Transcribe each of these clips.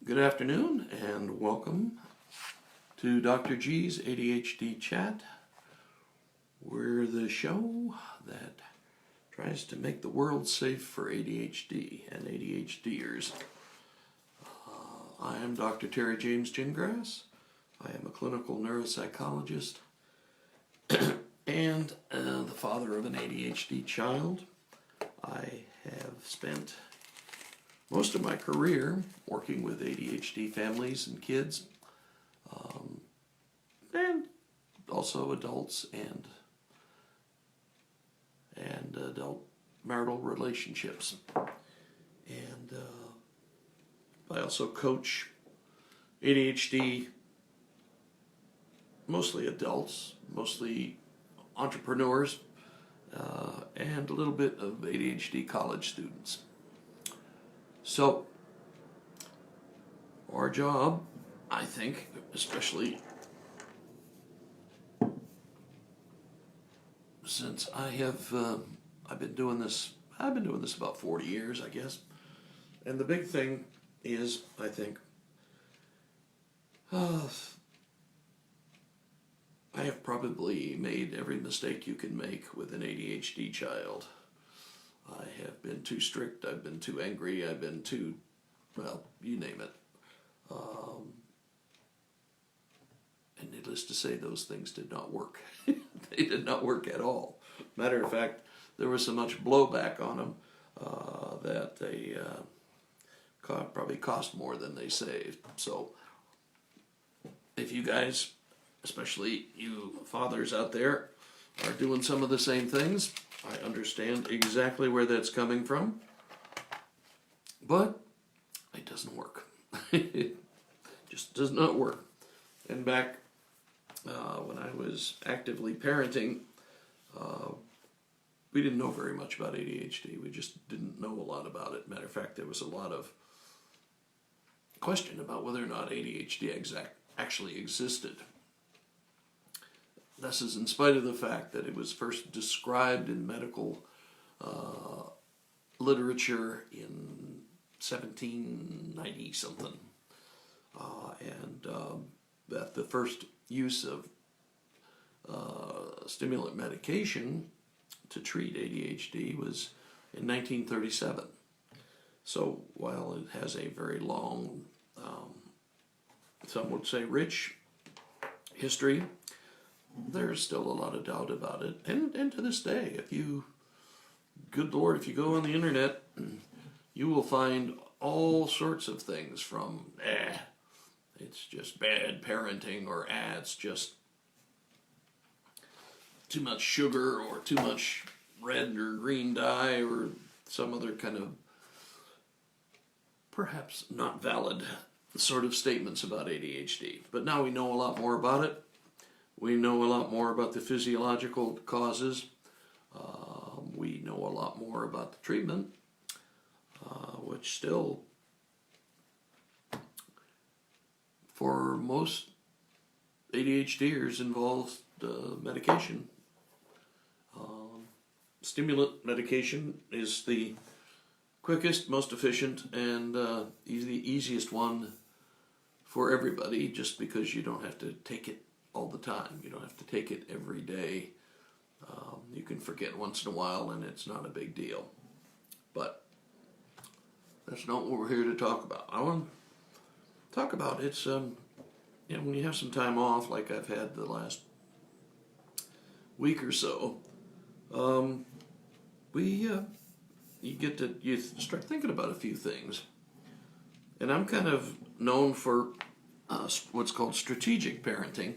Good afternoon and welcome to Dr. G's ADHD Chat. We're the show that tries to make the world safe for ADHD and ADHDers. I am Dr. Terry James Gingras. I am a clinical neuropsychologist and the father of an ADHD child. I have spent most of my career working with ADHD families and kids, and also adults and adult marital relationships. And I also coach ADHD, mostly adults, mostly entrepreneurs, and a little bit of ADHD college students. So, our job, I think, especially since I've been doing this about 40 years, I guess. And the big thing is, I think, I have probably made every mistake you can make with an ADHD child. I have been too strict, I've been too angry, I've been too, well, you name it. And needless to say, those things did not work. They did not work at all. Matter of fact, there was so much blowback on them that they probably cost more than they saved. So, if you guys, especially you fathers out there, are doing some of the same things, I understand exactly where that's coming from, but it doesn't work. It just does not work. And back when I was actively parenting, we didn't know very much about ADHD. We just didn't know a lot about it. Matter of fact, there was a lot of question about whether or not ADHD actually existed. This is in spite of the fact that it was first described in medical literature in 1790 something, and that the first use of stimulant medication to treat ADHD was in 1937. So while it has a very long, some would say rich history, there's still a lot of doubt about it. And to this day, good Lord, if you go on the internet, you will find all sorts of things from, it's just bad parenting, or it's just too much sugar, or too much red or green dye, or some other kind of perhaps not valid sort of statements about ADHD. But now we know a lot more about it. We know a lot more about the physiological causes. We know a lot more about the treatment, which still, for most ADHDers, involves medication. Stimulant medication is the quickest, most efficient, and the easiest one for everybody, just because you don't have to take it all the time. You don't have to take it every day. You can forget once in a while, and it's not a big deal. But that's not what we're here to talk about. I want to talk about it's when you have some time off, like I've had the last week or so, you start thinking about a few things, and I'm kind of known for what's called strategic parenting.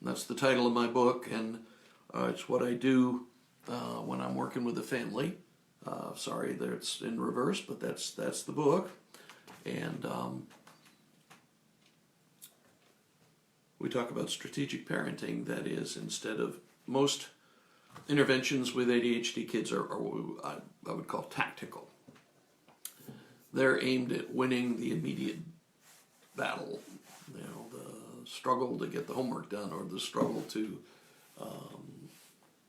That's the title of my book, and it's what I do when I'm working with a family. Sorry, it's in reverse, but that's the book. And we talk about strategic parenting. That is, instead of most interventions with ADHD kids are what I would call tactical. They're aimed at winning the immediate battle, the struggle to get the homework done, or the struggle to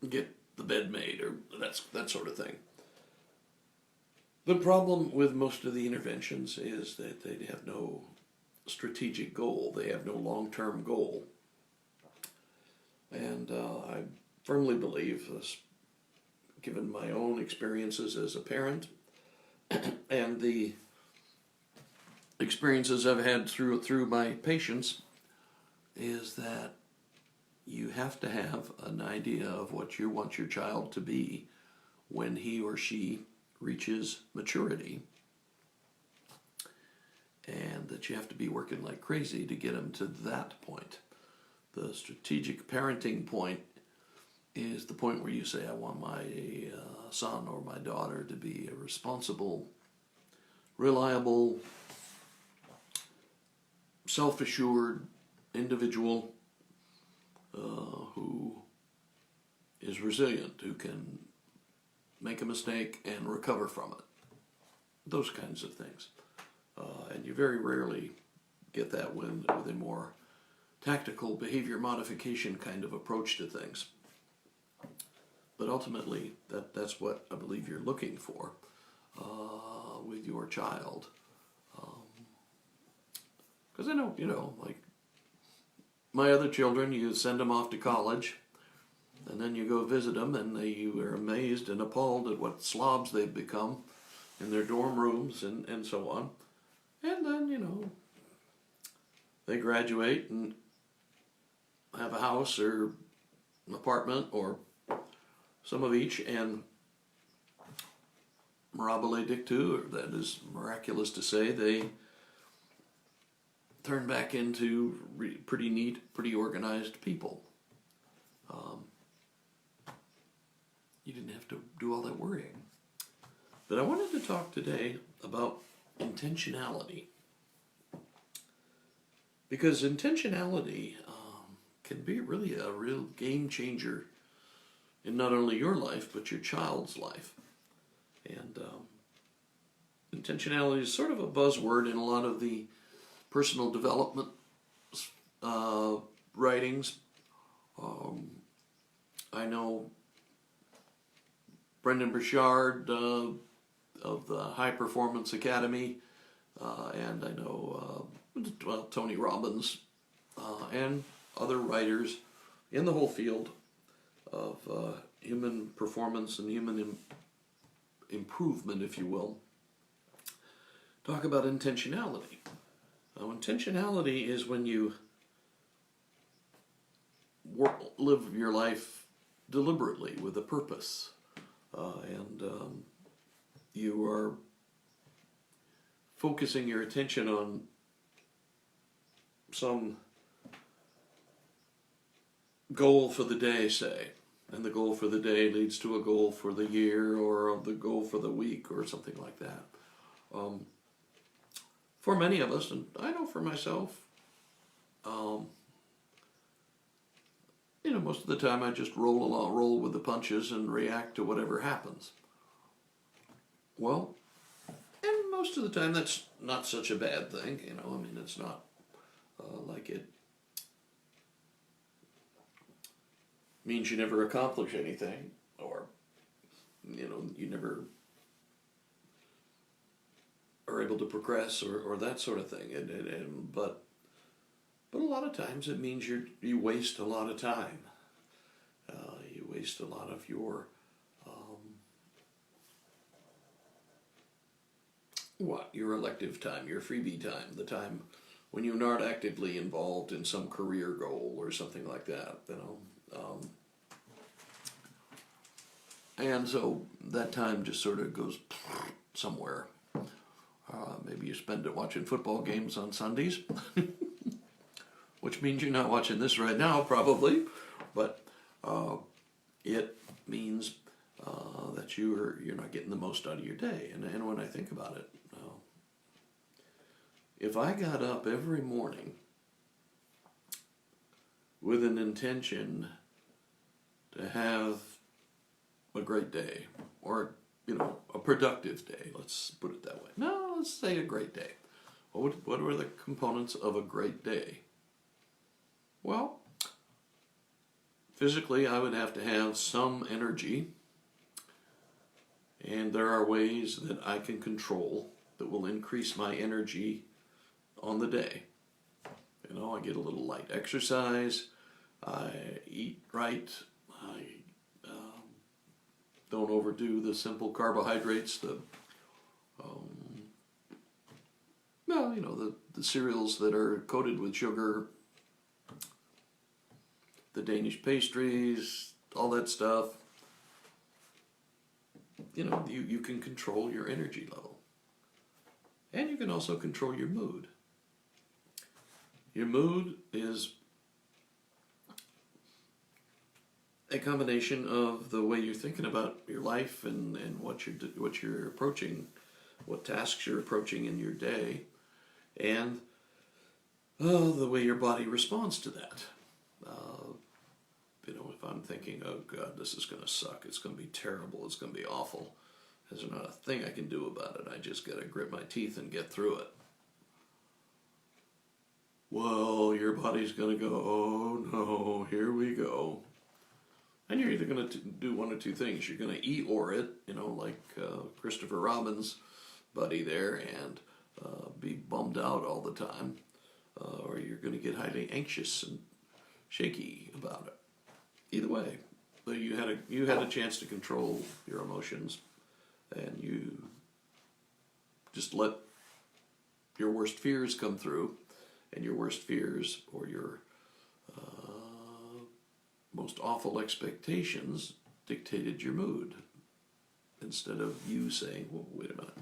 get the bed made, or that sort of thing. The problem with most of the interventions is that they have no strategic goal. They have no long-term goal. And I firmly believe, given my own experiences as a parent and the experiences I've had through my patients, is that you have to have an idea of what you want your child to be when he or she reaches maturity, and that you have to be working like crazy to get them to that point. The strategic parenting point is the point where you say, I want my son or my daughter to be a responsible, reliable, self-assured individual who is resilient, who can make a mistake and recover from it. Those kinds of things. And you very rarely get that with a more tactical behavior modification kind of approach to things. But ultimately, that's what I believe you're looking for with your child. Because I know, like my other children, you send them off to college, and then you go visit them, and you are amazed and appalled at what slobs they've become in their dorm rooms and so on. And then, they graduate and have a house or an apartment or some of each, and mirabile dictu, or that is miraculous to say, they turn back into pretty neat, pretty organized people. You didn't have to do all that worrying. But I wanted to talk today about intentionality. Because intentionality can be really a real game changer in not only your life, but your child's life. And intentionality is sort of a buzzword in a lot of the personal development writings. I know Brendan Burchard of the High Performance Academy, and I know Tony Robbins and other writers in the whole field of human performance and human improvement, if you will, talk about intentionality. Now, intentionality is when you live your life deliberately with a purpose, and you are focusing your attention on some goal for the day, say, and the goal for the day leads to a goal for the year or the goal for the week or something like that. For many of us, and I know for myself, most of the time I just roll with the punches and react to whatever happens. Well, and most of the time that's not such a bad thing, it's not like it means you never accomplish anything, or, you never are able to progress or that sort of thing. But a lot of times it means you waste a lot of time. You waste a lot of your your elective time, your freebie time, the time when you're not actively involved in some career goal or something like that, and so that time just sort of goes somewhere. Maybe you spend it watching football games on Sundays, which means you're not watching this right now, probably, but it means that you're not getting the most out of your day. And when I think about it, if I got up every morning with an intention to have a great day, or a productive day, let's put it that way. No, let's say a great day. What are the components of a great day? Well, physically I would have to have some energy, And there are ways that I can control that will increase my energy on the day. You know, I get a little light exercise, I eat right, I don't overdo the simple carbohydrates, well, you know, the cereals that are coated with sugar, the Danish pastries, all that stuff. You know, you can control your energy level. And you can also control your mood. Your mood is a combination of the way you're thinking about your life and what you're approaching, what tasks you're approaching in your day, and the way your body responds to that. You know, if I'm thinking, oh God, this is going to suck, it's going to be terrible, it's going to be awful, there's not a thing I can do about it, I just got to grit my teeth and get through it. Well, your body's going to go, oh no, here we go. And you're either going to do one or two things. You're going to Eeyore it, you know, like Christopher Robin's buddy there, and be bummed out all the time. Or you're going to get highly anxious and shaky about it. Either way, you had a chance to control your emotions, and you just let your worst fears come through, and your worst fears or your most awful expectations dictated your mood, instead of you saying, well, wait a minute,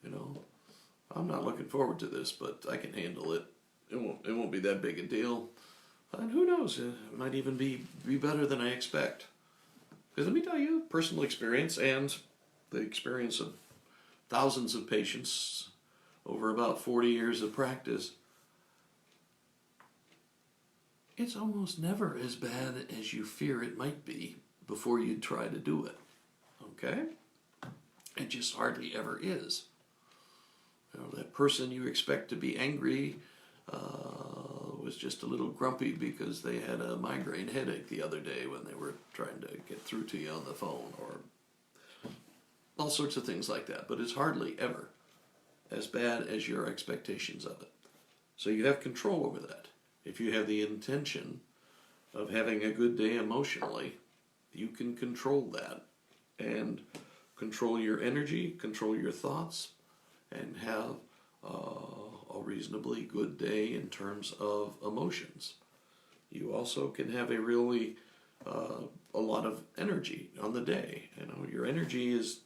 you know, I'm not looking forward to this, but I can handle it. It won't be that big a deal. And who knows, it might even be better than I expect. Because let me tell you, personal experience and the experience of thousands of patients over about 40 years of practice, it's almost never as bad as you fear it might be before you try to do it. Okay? It just hardly ever is. You know, that person you expect to be angry was just a little grumpy because they had a migraine headache the other day when they were trying to get through to you on the phone, or all sorts of things like that. But it's hardly ever as bad as your expectations of it. So you have control over that. If you have the intention of having a good day emotionally, you can control that and control your energy, control your thoughts, and have a reasonably good day in terms of emotions. You also can have a really a lot of energy on the day. You know, your energy is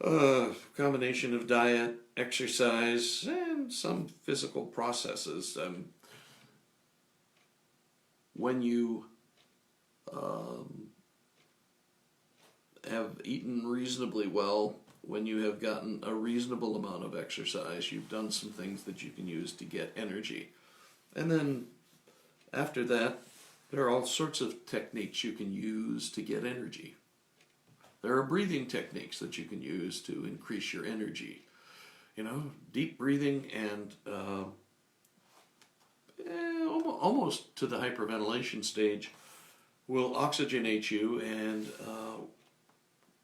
a combination of diet, exercise, and some physical processes. When you have eaten reasonably well, when you have gotten a reasonable amount of exercise, you've done some things that you can use to get energy. And then after that, there are all sorts of techniques you can use to get energy. There are breathing techniques that you can use to increase your energy. You know, deep breathing and almost to the hyperventilation stage will oxygenate you and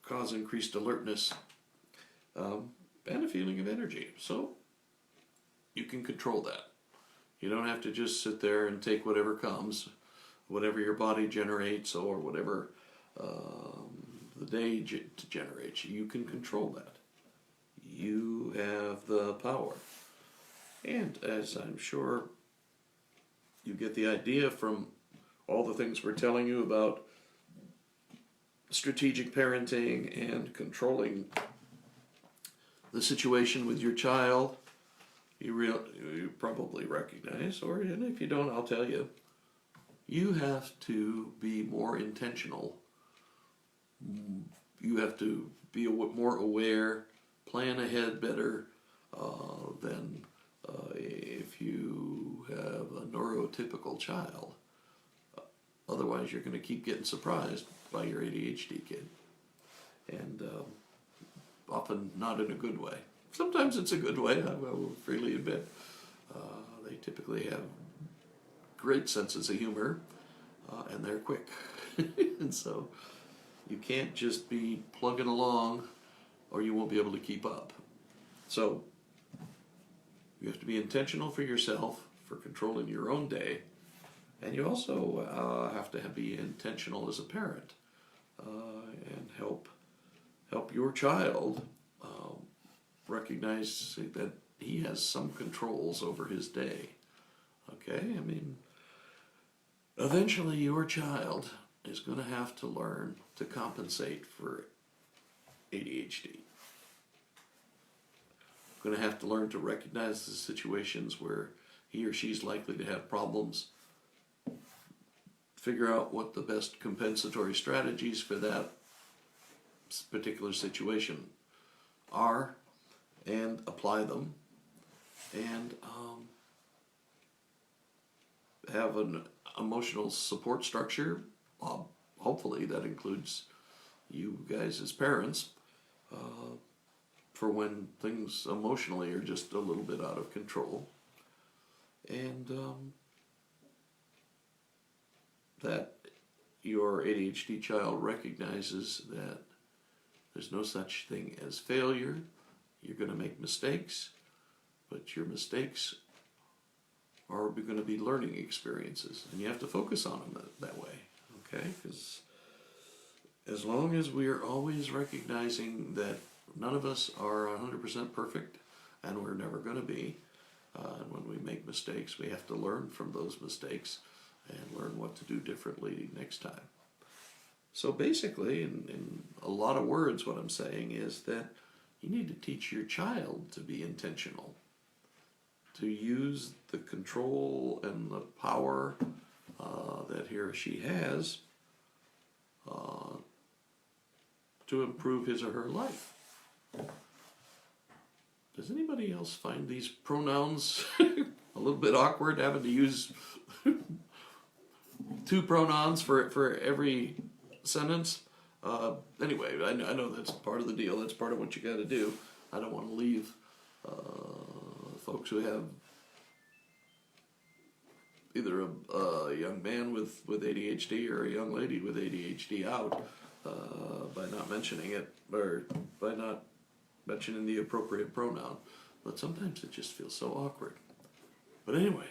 cause increased alertness and a feeling of energy. So you can control that. You don't have to just sit there and take whatever comes, whatever your body generates, or whatever the day generates. You can control that. You have the power. And as I'm sure you get the idea from all the things we're telling you about strategic parenting and controlling the situation with your child, you probably recognize, or and if you don't, I'll tell you, you have to be more intentional. You have to be more aware, plan ahead better than if you have a neurotypical child. Otherwise, you're going to keep getting surprised by your ADHD kid. And often not in a good way. Sometimes it's a good way, I will freely admit. They typically have great senses of humor, and they're quick. And so You can't just be plugging along or you won't be able to keep up. So you have to be intentional for yourself, for controlling your own day, and you also have to be intentional as a parent and help your child recognize that he has some controls over his day. Okay? I mean, eventually your child is going to have to learn to compensate for ADHD. Going to have to learn to recognize the situations where he or she's likely to have problems, figure out what the best compensatory strategies for that particular situation are, and apply them, and have an emotional support structure. Hopefully that includes you guys as parents, for when things emotionally are just a little bit out of control. And that your ADHD child recognizes that there's no such thing as failure. You're going to make mistakes, but your mistakes are going to be learning experiences, and you have to focus on them that way, okay? Because as long as we are always recognizing that none of us are 100% perfect, and we're never going to be, and when we make mistakes, we have to learn from those mistakes and learn what to do differently next time. So basically, in a lot of words, what I'm saying is that you need to teach your child to be intentional, to use the control and the power that he or she has to improve his or her life. Does anybody else find these pronouns a little bit awkward, having to use two pronouns for every sentence? Anyway, I know that's part of the deal. That's part of what you got to do. I don't want to leave folks who have either a young man with ADHD or a young lady with ADHD out by not mentioning it, or by not mentioning the appropriate pronoun. But sometimes it just feels so awkward. But anyway,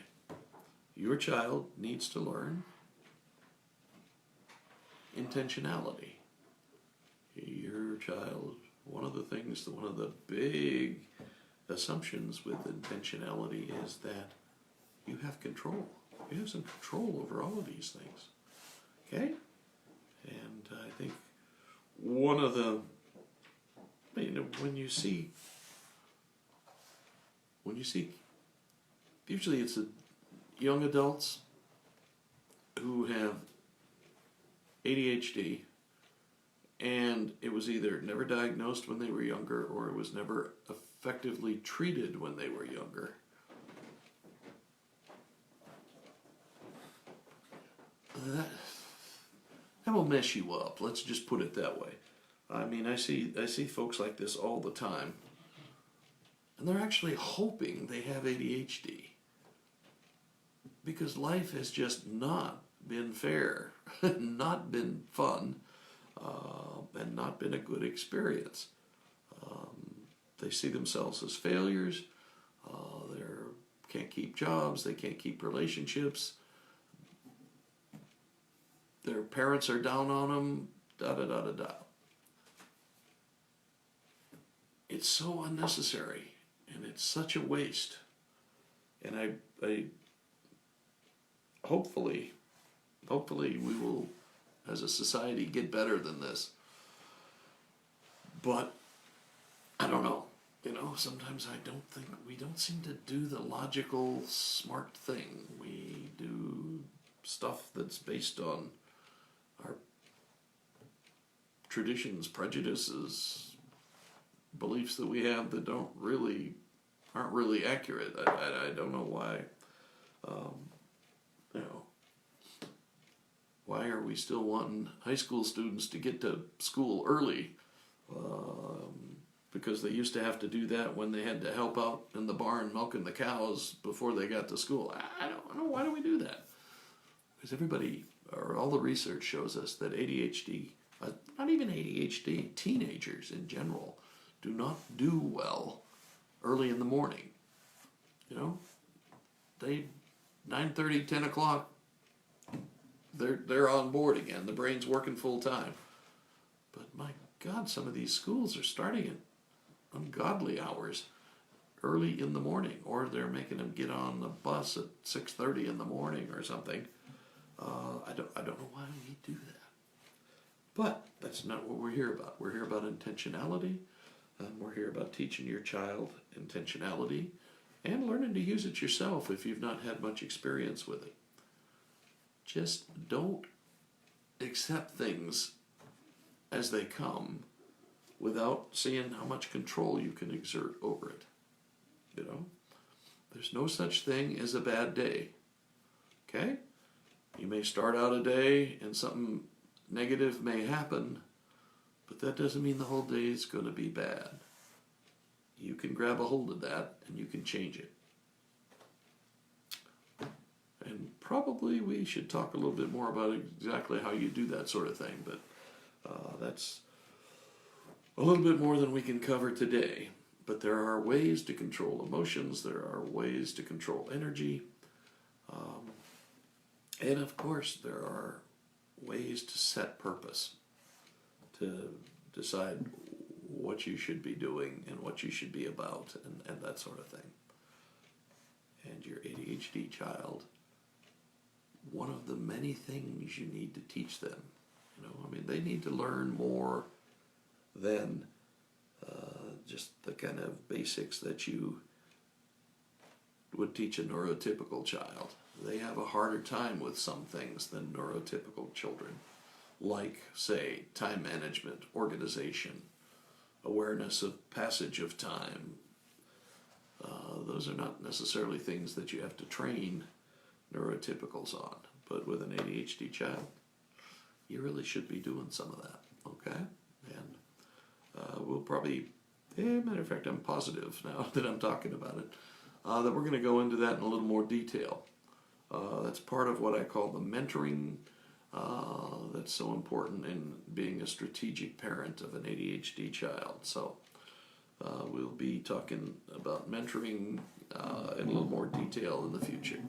your child needs to learn intentionality. Your child, one of the big assumptions with intentionality is that you have control. You have some control over all of these things. Okay? And I think one of the, when you see, usually it's young adults who have ADHD, and it was either never diagnosed when they were younger, or it was never effectively treated when they were younger. That will mess you up. Let's just put it that way. I mean, I see folks like this all the time, and they're actually hoping they have ADHD because life has just not been fair, not been fun, and not been a good experience. They see themselves as failures. They can't keep jobs. They can't keep relationships. Their parents are down on them. Da da da da da. It's so unnecessary, and it's such a waste. And I hopefully we will, as a society, get better than this. But I don't know. Sometimes we don't seem to do the logical, smart thing. We do stuff that's based on our traditions, prejudices, beliefs that we have that aren't really accurate. I don't know why. Why are we still wanting high school students to get to school early? Because they used to have to do that when they had to help out in the barn milking the cows before they got to school. I don't know, why do we do that? Because all the research shows us that ADHD not even ADHD, teenagers in general do not do well early in the morning. You know, they 9:30, 10 o'clock, they're on board again. The brain's working full time. But my God, some of these schools are starting at ungodly hours early in the morning, or they're making them get on the bus at 6:30 in the morning or something. I don't know why we do that. But that's not what we're here about. We're here about intentionality. We're here about teaching your child intentionality and learning to use it yourself if you've not had much experience with it. Just don't accept things as they come without seeing how much control you can exert over it. You know, there's no such thing as a bad day. Okay? You may start out a day and something negative may happen, but that doesn't mean the whole day is going to be bad. You can grab a hold of that and you can change it. And probably we should talk a little bit more about exactly how you do that sort of thing, but that's a little bit more than we can cover today. But there are ways to control emotions, there are ways to control energy, and of course there are ways to set purpose, to decide what you should be doing and what you should be about and that sort of thing. And your ADHD child, one of the many things you need to teach them, you know, I mean, they need to learn more than just the kind of basics that you would teach a neurotypical child. They have a harder time with some things than neurotypical children, like, say, time management, organization, awareness of passage of time. Those are not necessarily things that you have to train neurotypicals on, but with an ADHD child, you really should be doing some of that, okay? And we'll probably, matter of fact, I'm positive now that I'm talking about it, that we're going to go into that in a little more detail. That's part of what I call the mentoring that's so important in being a strategic parent of an ADHD child. So we'll be talking about mentoring in a little more detail in the future.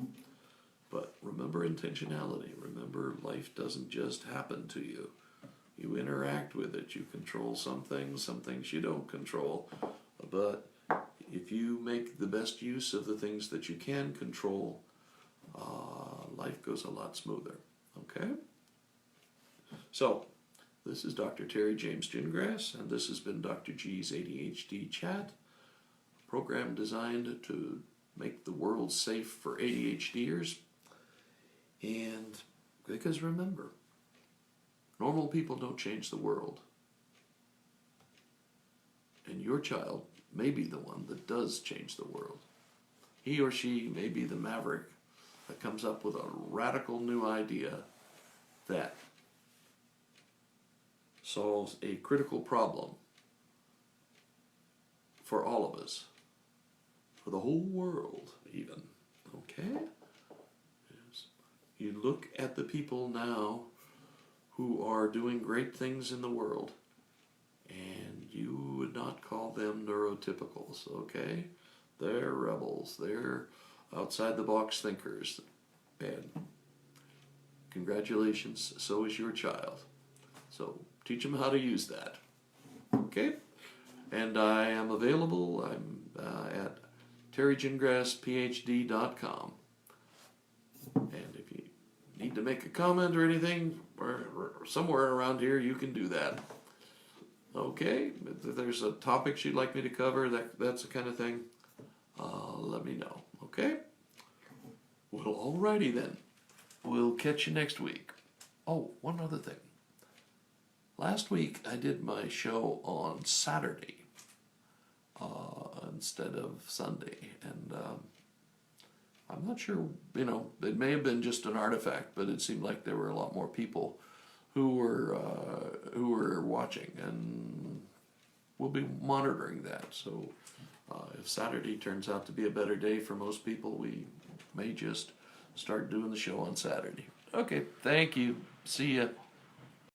But remember intentionality. Remember, life doesn't just happen to you. You interact with it. You control some things you don't control. But if you make the best use of the things that you can control, life goes a lot smoother. Okay? So, this is Dr. Terry James Gingras, and this has been Dr. G's ADHD Chat, a program designed to make the world safe for ADHDers. And because remember, normal people don't change the world. And your child may be the one that does change the world. He or she may be the maverick that comes up with a radical new idea that solves a critical problem for all of us, for the whole world even, okay? Yes. You look at the people now who are doing great things in the world, and you would not call them neurotypicals, okay? They're rebels, they're outside-the-box thinkers, and congratulations, so is your child. So teach them how to use that, okay? And I am available. I'm at terrygingrassphd.com. And if you need to make a comment or anything, or somewhere around here, you can do that. Okay? If there's a topic you'd like me to cover, that's the kind of thing, let me know, okay? Well, alrighty then. We'll catch you next week. Oh, one other thing. Last week I did my show on Saturday instead of Sunday, and I'm not sure, you know, it may have been just an artifact, but it seemed like there were a lot more people who were watching, and we'll be monitoring that. So if Saturday turns out to be a better day for most people, we may just start doing the show on Saturday. Okay, thank you. See ya.